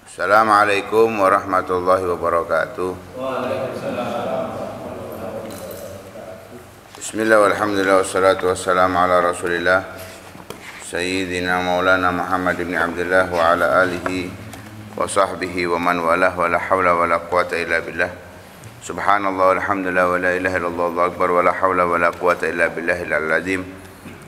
Assalamualaikum warahmatullahi wabarakatuh. Bismillah walhamdulillah wassalatu wassalamu ala rasulillah Sayyidina maulana Muhammad ibn Abdullah wa ala alihi wa sahbihi wa man walah wa la hawla wa la quwata illa billah. Subhanallah walhamdulillah wa la ilaha illallah Allahu akbar wa la hawla wa la quwata illa billahil azim.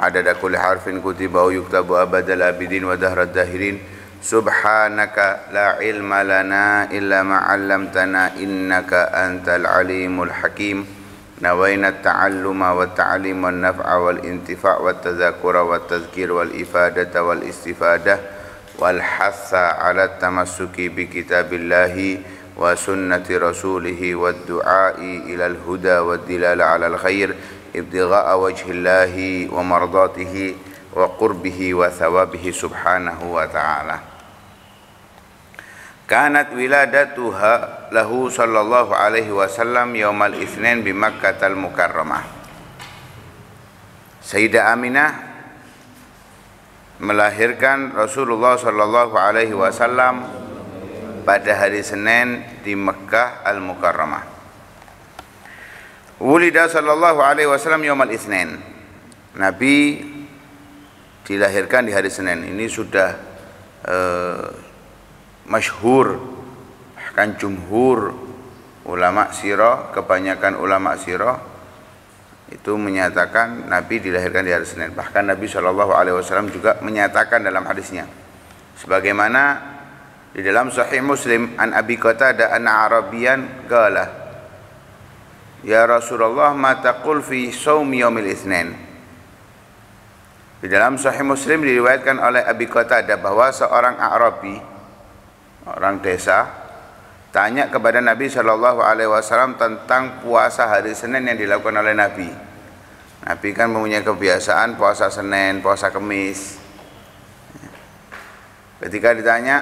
Adada kulli harfin kutiba wa yuktabu abadal abidin wa dahrad dahirin. Subhanaka la ilma lana illa ma 'allamtana innaka antal alimul hakim. Nawaina ta'alluma wa ta'lim wa naf'a wal intifa' wa tadhakura wa tadhkir wal ifadata wal istifadah wal hatha 'ala tamassuki bi kitabillahi wa sunnati rasulih wa du'ai ilal huda wa dilala 'alal khair ibtigha'a wajhillahi wa mardatihi wa qurbihi wa thawabihi subhanahu wa ta'ala. Kanat wiladatuha lahu sallallahu alaihi wasallam yaumal itsnin bi Makkatal Mukarramah. Sayyidah Aminah melahirkan Rasulullah sallallahu alaihi wasallam pada hari Senin di Mekkah Al-Mukarramah. Wulida sallallahu alaihi wasallam yaumal itsnin. Nabi dilahirkan di hari Senin. Ini sudah masyhur, bahkan jumhur ulama sirah, kebanyakan ulama sirah itu menyatakan Nabi dilahirkan di hari Senin. Bahkan Nabi sallallahu alaihi wasallam juga menyatakan dalam hadisnya, sebagaimana di dalam Sahih Muslim an Abi Qatadah anna Arabiyan qala, ya Rasulullah ma taqul fi shaum yaumil itsnin. Di dalam Sahih Muslim diriwayatkan oleh Abi Qatadah bahwa seorang Arabi, orang desa, tanya kepada Nabi sallallahu alaihi wasallam tentang puasa hari Senin yang dilakukan oleh Nabi. Nabi kan mempunyai kebiasaan puasa Senin, puasa Kamis. Ketika ditanya,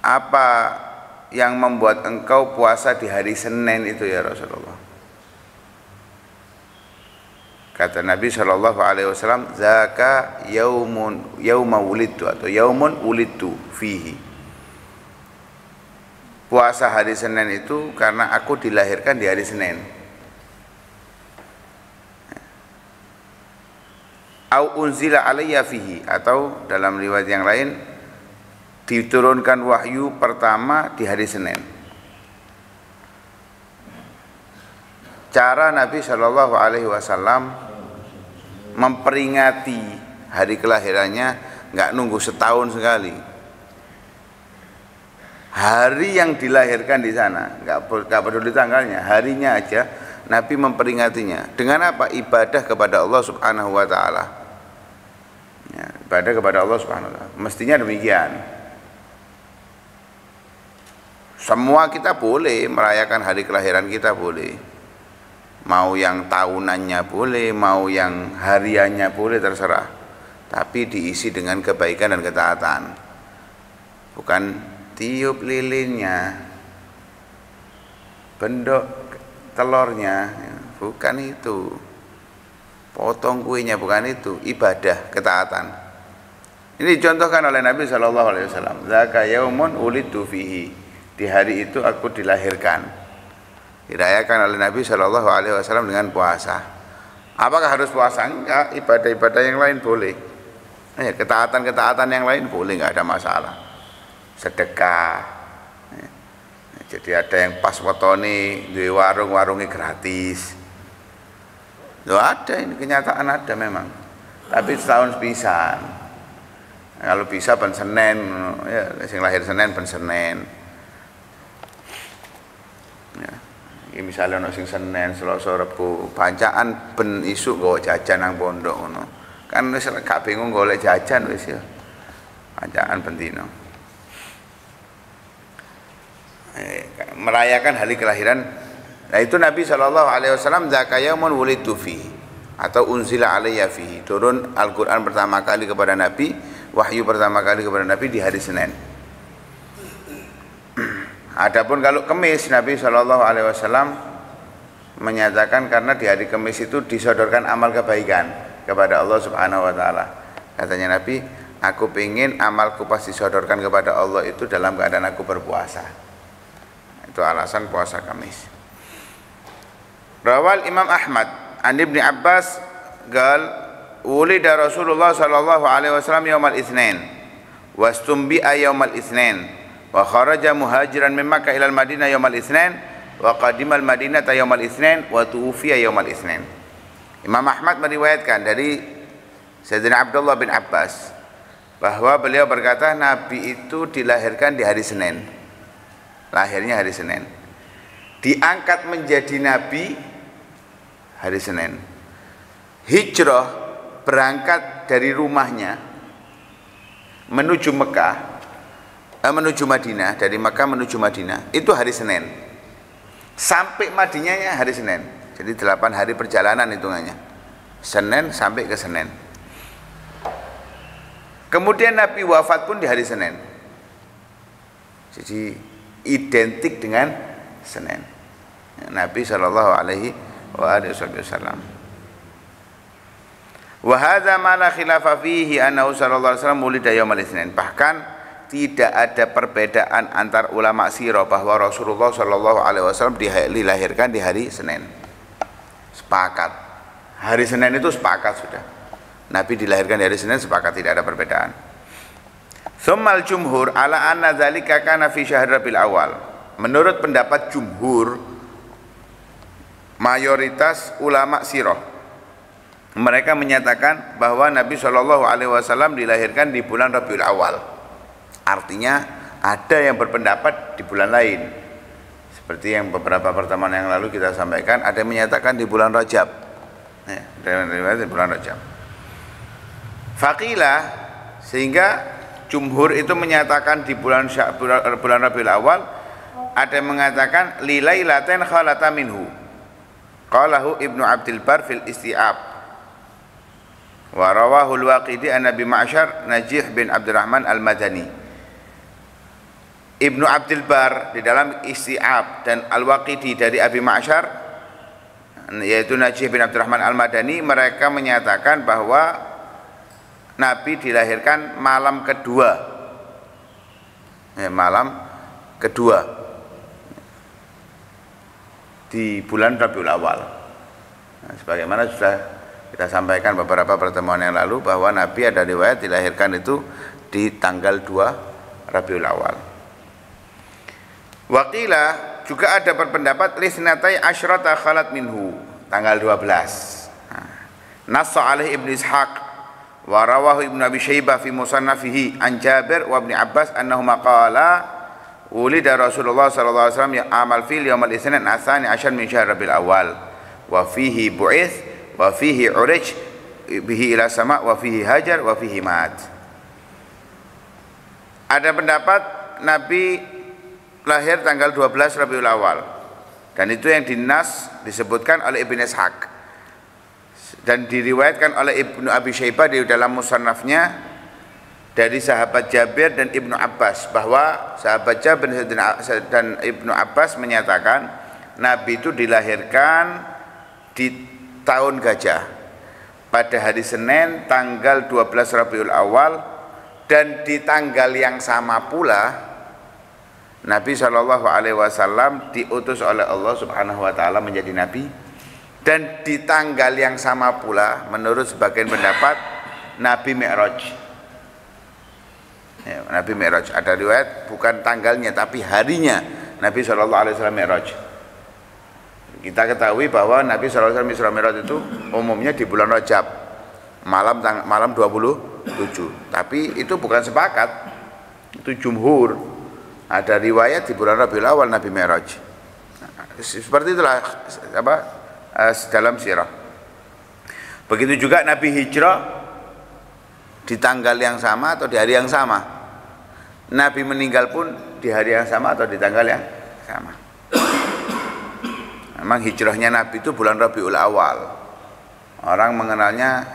apa yang membuat engkau puasa di hari Senin itu ya Rasulullah? Kata Nabi sallallahu alaihi wasallam, zaka yauma wulidtu atau yaumun wulidtu fihi. Puasa hari Senin itu karena aku dilahirkan di hari Senin. Au unzila alayya fihi, atau dalam riwayat yang lain diturunkan wahyu pertama di hari Senin. Cara Nabi sallallahu alaihi wasallam memperingati hari kelahirannya enggak nunggu setahun sekali. Hari yang dilahirkan di sana, enggak peduli tanggalnya, harinya aja Nabi memperingatinya. Dengan apa? Ibadah kepada Allah Subhanahu wa taala. Ya, ibadah kepada Allah Subhanahu wa taala. Mestinya demikian. Semua kita boleh merayakan hari kelahiran kita, boleh. Mau yang tahunannya boleh, mau yang hariannya boleh, terserah. Tapi diisi dengan kebaikan dan ketaatan. Bukan tiup lilinnya, bendok telurnya, bukan itu. Potong kuenya, bukan itu. Ibadah, ketaatan. Ini dicontohkan oleh Nabi sallallahu alaihi wasallam. Zaka yaumun ulidtu fihi. Di hari itu aku dilahirkan. Dirayakan oleh Nabi sallallahu alaihi wasallam dengan puasa. Apakah harus puasa? Enggak, ibadah-ibadah yang lain boleh. Ketaatan-ketaatan yang lain boleh, enggak ada masalah. Sedekah. Jadi ada yang pas wetone duwe warung-warungnya gratis. Loh, ada, ini kenyataan ada memang. Tapi setahun sepisan. Kalau bisa ben Senin, ya sing lahir Senin ben Senin. Ya. Iki misale ana sing Senin, Selasa, Rebo, bancaan ben isuk nggawa jajan nang pondok ngono. Kan wis gak bingung golek jajan wis ya. Bancaan ben dino. Merayakan hari kelahiran. Nah itu Nabi sallallahu alaihi wasallam zaka yaumun wulidtu fihi atau unzila alayya fihi. Turun Al-Qur'an pertama kali kepada Nabi, wahyu pertama kali kepada Nabi di hari Senin. Adapun kalau Kamis, Nabi sallallahu alaihi wasallam menyatakan karena di hari Kamis itu disodorkan amal kebaikan kepada Allah Subhanahu wa taala. Katanya Nabi, aku pengen amalku pas disodorkan kepada Allah itu dalam keadaan aku berpuasa. Itu alasan puasa Kamis. Rawal Imam Ahmad an Ibnu Abbas qal ulida Rasulullah sallallahu alaihi wasallam yaumal itsnain wastumbi'a yaumal itsnain wa kharaja muhajiran min Makkah ila al-Madinah yaumal itsnain wa qadima al-Madinah yaumal itsnain wa tuwfiya yaumal itsnain. Imam Ahmad meriwayatkan dari Sayyidina Abdullah bin Abbas bahwa beliau berkata Nabi itu dilahirkan di hari Senin. Lahirnya hari Senin. Diangkat menjadi Nabi hari Senin. Hijrah berangkat dari rumahnya menuju Mekah, menuju Madinah, dari Mekah menuju Madinah itu hari Senin. Sampai Madinahnya hari Senin. Jadi 8 hari perjalanan hitungannya. Senin sampai ke Senin. Kemudian Nabi wafat pun di hari Senin. Jadi identik dengan Senin. Nabi sallallahu alaihi wasallam. Wa hadza ma la khilafa fihi annahu sallallahu alaihi wasallam wulida yaumal itsnain. Bahkan tidak ada perbedaan antar ulama sirah bahwa Rasulullah sallallahu alaihi wasallam dilahirkan di hari Senin. Sepakat. Hari Senin itu sepakat sudah. Nabi dilahirkan di hari Senin, sepakat, tidak ada perbedaan. Tsummal jumhur ala anna dzalika kana fi syahr Rabiul Awal. Menurut pendapat jumhur, mayoritas ulama sirah, mereka menyatakan bahwa Nabi Shallallahu alaihi wasallam dilahirkan di bulan Rabiul Awal. Artinya ada yang berpendapat di bulan lain. Seperti yang beberapa pertemuan yang lalu kita sampaikan, ada yang menyatakan di bulan Rajab. Di bulan Rajab. Faqilah, sehingga jumhur itu menyatakan di bulan Rabiul Awal, ada yang mengatakan lilailatain khalata minhu. Qalahu Ibnu Abdul Bar fil Isti'ab. Wa rawahu al-Waqidi an Nabi Ma'syar Najih bin Abdurrahman al-Madani. Ibnu Abdul Bar di dalam Isti'ab dan Al-Waqidi dari Abi Ma'syar, yaitu Najih bin Abdurrahman al-Madani, mereka menyatakan bahwa Nabi dilahirkan malam kedua, malam kedua di bulan Rabiul Awal. Nah, sebagaimana sudah kita sampaikan beberapa pertemuan yang lalu bahwa Nabi ada riwayat dilahirkan itu di tanggal 2 Rabiul Awal. Waqila, juga ada berpendapat lisnatai asyrata khalat minhu, tanggal 12. Nassa alaihi Ibnu Ishaq wa rawahu Ibnu Abi Syaibah fi musannafihi an Jabir wa Ibnu Abbas annahuma qala ulida Rasulullah sallallahu alaihi wasallam amal fil yaumil itsnain atsani asyar min syahr Rabiul Awal wa fihi bu'its wa fihi urij bihi ila sama wa fihi hajar wa fihi mat. Ada pendapat Nabi lahir tanggal 12 Rabiul Awal, dan itu yang dinas disebutkan oleh Ibnu Ishaq dan diriwayatkan oleh Ibnu Abi Syaibah di dalam musannafnya dari sahabat Jabir dan Ibnu Abbas, bahwa sahabat Jabir dan Ibnu Abbas menyatakan Nabi itu dilahirkan di tahun gajah pada hari Senin tanggal 12 Rabiul Awal, dan di tanggal yang sama pula Nabi Shallallahu alaihi wasallam diutus oleh Allah Subhanahu wa taala menjadi nabi. Dan di tanggal yang sama pula menurut sebagian pendapat Nabi Mi'raj. Ya, Nabi Mi'raj, ada riwayat bukan tanggalnya tapi harinya Nabi SAW Mi'raj. Kita ketahui bahwa Nabi SAW Isra Mi'raj itu umumnya di bulan Rajab, malam 27. Tapi itu bukan sepakat, itu jumhur. Ada riwayat di bulan Rabiul Awal Nabi Mi'raj. Nah, seperti itulah dalam sirah. Begitu juga Nabi hijrah di tanggal yang sama atau di hari yang sama. Nabi meninggal pun di hari yang sama atau di tanggal yang sama. Memang hijrahnya Nabi itu bulan Rabiul Awal. Orang mengenangnya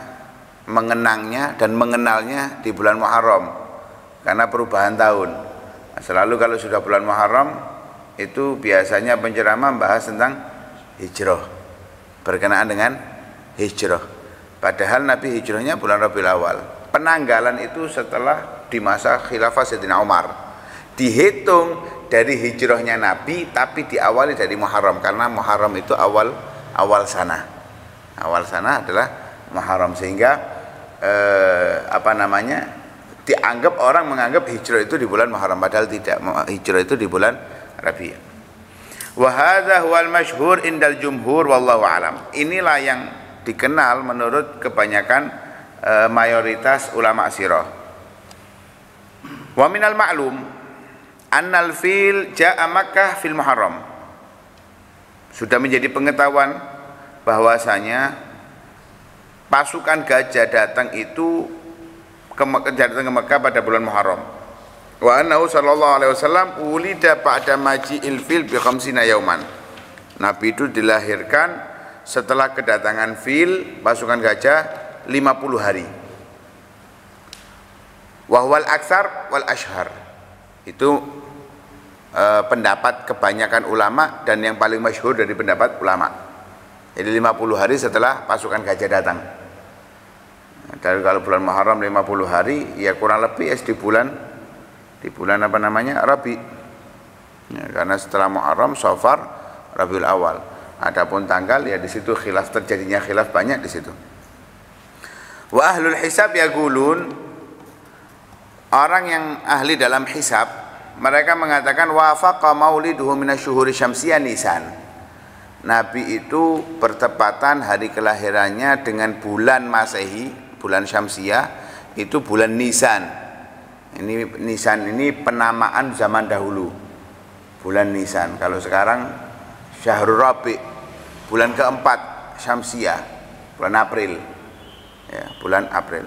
dan mengenalnya di bulan Muharram karena perubahan tahun. Selalu kalau sudah bulan Muharram itu biasanya penceramah membahas tentang hijrah, berkenaan dengan hijrah. Padahal Nabi hijrahnya bulan Rabiul Awal. penanggalan itu setelah di masa khilafah Sayyidina Umar. Dihitung dari hijrahnya Nabi tapi diawali dari Muharram karena Muharram itu awal sana. Awal sana adalah Muharram sehingga dianggap orang menganggap hijrah itu di bulan Muharram padahal tidak. Hijrah itu di bulan Rabi'ah. Wa hadza huwal masyhur indal jumhur wallahu alam. Inilah yang dikenal menurut kebanyakan mayoritas ulama sirah. Wa minal ma'lum annal fil ja'a Makkah fil Muharram. Sudah menjadi pengetahuan bahwasanya pasukan gajah datang itu ke Mekah pada bulan Muharram. Wa annahu sallallahu alaihi wasallam ulida ba'da maji'il fil bi khamsina yauman. Nabi itu dilahirkan setelah kedatangan fil pasukan gajah 50 hari. Wahwal aksar wal ashhar. Itu pendapat kebanyakan ulama dan yang paling masyhur dari pendapat ulama. Jadi 50 hari setelah pasukan gajah datang. Dan kalau bulan Muharram 50 hari ya kurang lebih di bulan Rabi. Ya, karena setelah Muharram, Safar, Rabiul Awal. Adapun tanggal ya di situ terjadinya khilaf banyak di situ. Wa ahlul hisab yaqulun, orang yang ahli dalam hisab mereka mengatakan wafaqa mauliduhu minasyuhuri syamsiyah Nisan. Nabi itu bertepatan hari kelahirannya dengan bulan Masehi, bulan Syamsiyah itu bulan Nisan. Ini Nisan ini penamaan zaman dahulu. Bulan Nisan. Kalau sekarang Syahrul Rabi, bulan keempat Syamsiyah, bulan April. Ya, bulan April.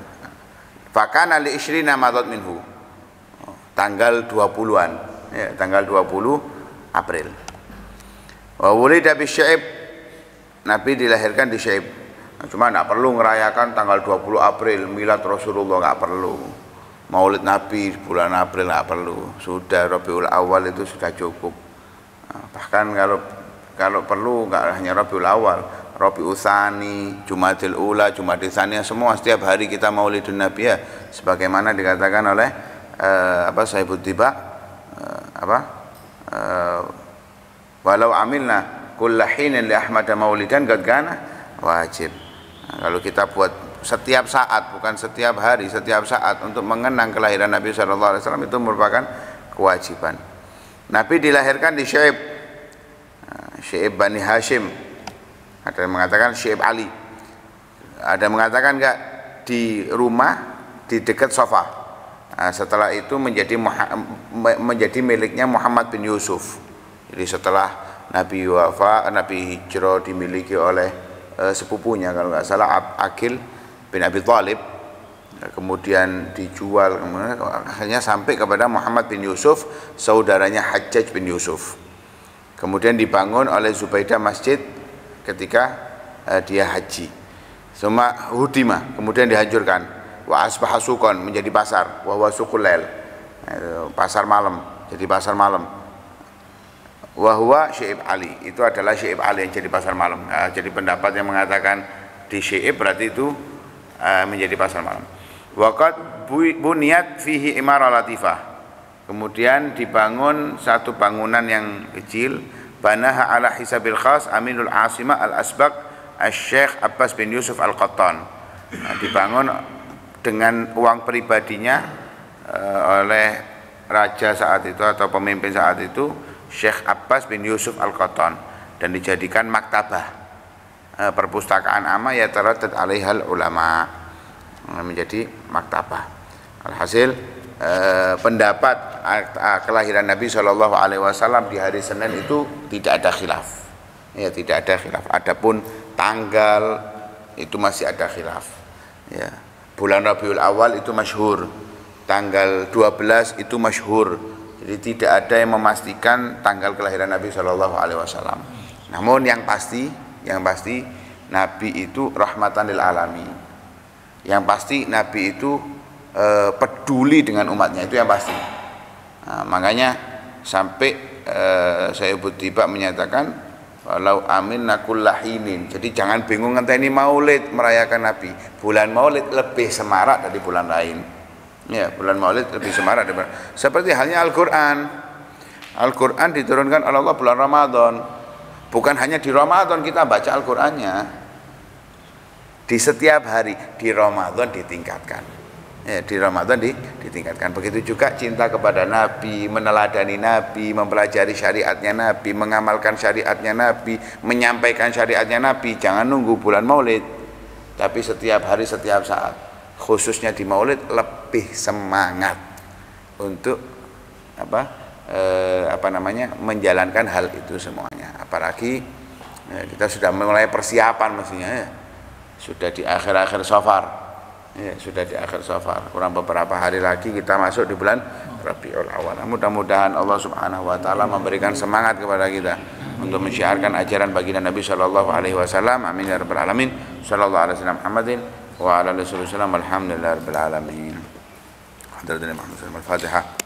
Fakana li isyrina madad minhu. Tanggal 20-an, ya, tanggal 20 April. Wa wulida bi Sya'ib. Nabi dilahirkan di Sya'ib. Cuma enggak perlu ngerayakan tanggal 20 April milad Rasulullah, enggak perlu. Maulid Nabi bulan April enggak perlu. Sudah Rabiul Awal itu sudah cukup. Bahkan kalau perlu enggak hanya Rabiul Awal, Rabiul Tsani, Jumadil Ula, Jumadil Tsaniyah, semua setiap hari kita Maulidun Nabi ya, sebagaimana dikatakan oleh Sahibud Tiba walau amilna kullahinin li Ahmad maulidan qad kana wajib. Kalau kita buat setiap saat, bukan setiap hari, setiap saat untuk mengenang kelahiran Nabi SAW itu merupakan kewajiban. Nabi dilahirkan di Sya'ib, Sya'ib Bani Hashim. Ada yang mengatakan Sya'ib Ali, ada yang mengatakan enggak di rumah di dekat Safa. Setelah itu menjadi miliknya Muhammad bin Yusuf. Jadi setelah Nabi wafat, Nabi hijrah dimiliki oleh sepupunya kalau nggak salah Aqil bin Abi Thalib, kemudian dijual, kemudian akhirnya sampai kepada Muhammad bin Yusuf, saudaranya Hajjaj bin Yusuf. Kemudian dibangun oleh Zubaidah masjid ketika dia haji. Semua hudima, kemudian dihancurkan. Wa asbaha suqan, menjadi pasar. Wa huwa suqul lail, pasar malam, jadi pasar malam. Wa huwa Sya'ib Ali, itu adalah Sya'ib Ali yang jadi pasar malam. Jadi pendapat yang mengatakan di Sya'ib berarti itu menjadi pasar malam. Waqad buniyat fihi imarah latifah, kemudian dibangun satu bangunan yang kecil. Banaha ala hisabil khas Aminul Asimah al-Asbaq Asy-Syaikh Abbas bin Yusuf al-Qattan. Dibangun dengan uang pribadinya oleh raja saat itu atau pemimpin saat itu, Syekh Abbas bin Yusuf al-Qattan, dan dijadikan maktabah, perpustakaan amma ya taraddad alaihal ulama, menjadi maktabah. Alhasil pendapat kelahiran Nabi SAW di hari Senin itu tidak ada khilaf, ya tidak ada khilaf. Adapun tanggal itu masih ada khilaf. Ya, bulan Rabiul Awal itu masyhur, tanggal 12 itu masyhur. Jadi tidak ada yang memastikan tanggal kelahiran Nabi SAW. Namun yang pasti Nabi itu rahmatan lil alamin. Yang pasti Nabi itu peduli dengan umatnya, itu yang pasti. Nah, makanya sampai saya Tiba menyatakan Walau aminna kullahinin. Jadi jangan bingung ngenteni Maulid merayakan Nabi. Bulan Maulid lebih semarak dari bulan lain. Ya, bulan Maulid lebih semarak dari bulan. Seperti halnya Al-Qur'an. Al-Qur'an diturunkan oleh Allah bulan Ramadan. Bukan hanya di Ramadan kita baca Al-Qur'annya. Di setiap hari di Ramadan ditingkatkan. Ya, di Ramadan ditingkatkan. Begitu juga cinta kepada Nabi, meneladani Nabi, mempelajari syariatnya Nabi, mengamalkan syariatnya Nabi, menyampaikan syariatnya Nabi. Jangan nunggu bulan Maulid, tapi setiap hari, setiap saat. Khususnya di Maulid lebih semangat untuk menjalankan hal itu semuanya. Apalagi kita sudah mulai persiapan mestinya ya. Sudah di akhir-akhir Safar. Ya, sudah di akhir Safar. Kurang beberapa hari lagi kita masuk di bulan Rabiul Awal. Mudah-mudahan Allah Subhanahu wa taala memberikan semangat kepada kita untuk mensyiarkan ajaran baginda Nabi sallallahu alaihi wasallam. Amin ya rabbal alamin. Sallallahu alaihi wasallam Muhammadin wa ala alihi wasallam. Alhamdulillahirabbil alamin. Hadratin Muhammad sallallahu alaihi wasallam. Al-Fatihah.